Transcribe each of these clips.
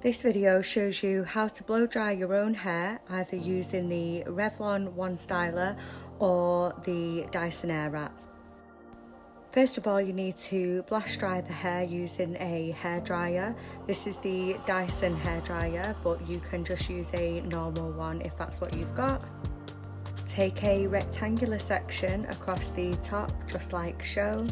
This video shows you how to blow dry your own hair, either using the Revlon One Styler or the Dyson Airwrap. First of all, you need to blast dry the hair using a hairdryer. This is the Dyson hairdryer, but you can just use a normal one if that's what you've got. Take a rectangular section across the top, just like so.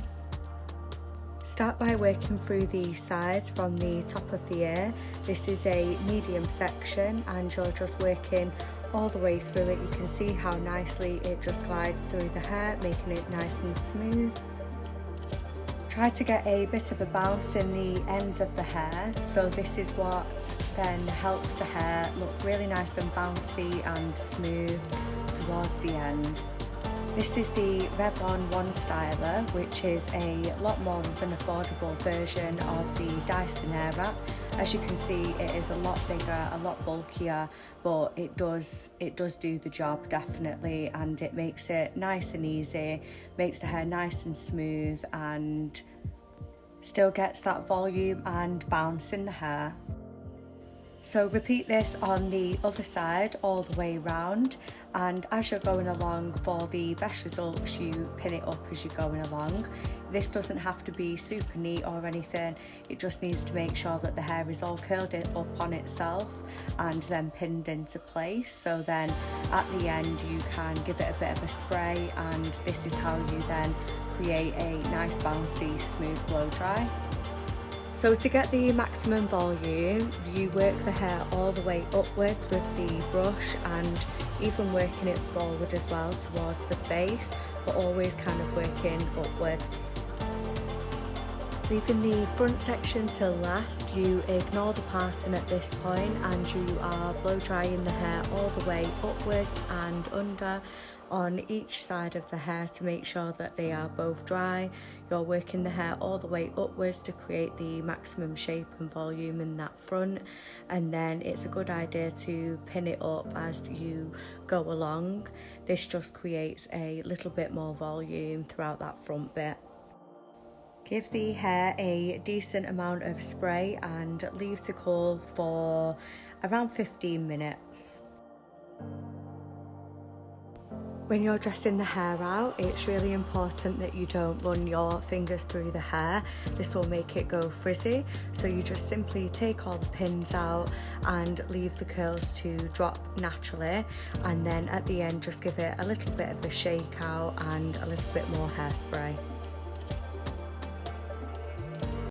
Start by working through the sides from the top of the ear. This is a medium section and you're just working all the way through it. You can see how nicely it just glides through the hair, making it nice and smooth. Try to get a bit of a bounce in the ends of the hair, so this is what then helps the hair look really nice and bouncy and smooth towards the ends. This is the Revlon One Styler, which is a lot more of an affordable version of the Dyson Airwrap. As you can see, it is a lot bigger, a lot bulkier, but it does do the job definitely, and it makes it nice and easy, makes the hair nice and smooth, and still gets that volume and bounce in the hair. So repeat this on the other side all the way round, and as you're going along, for the best results you pin it up as you're going along. This doesn't have to be super neat or anything, it just needs to make sure that the hair is all curled up on itself and then pinned into place, so then at the end you can give it a bit of a spray, and this is how you then create a nice bouncy smooth blow dry. So to get the maximum volume, you work the hair all the way upwards with the brush, and even working it forward as well towards the face, but always kind of working upwards. Leaving the front section till last, you ignore the parting at this point and you are blow drying the hair all the way upwards and under on each side of the hair to make sure that they are both dry. You're working the hair all the way upwards to create the maximum shape and volume in that front, and then it's a good idea to pin it up as you go along. This just creates a little bit more volume throughout that front bit. Give the hair a decent amount of spray and leave to cool for around 15 minutes. When you're dressing the hair out, it's really important that you don't run your fingers through the hair. This will make it go frizzy, so you just simply take all the pins out and leave the curls to drop naturally, and then at the end just give it a little bit of a shake out and a little bit more hairspray.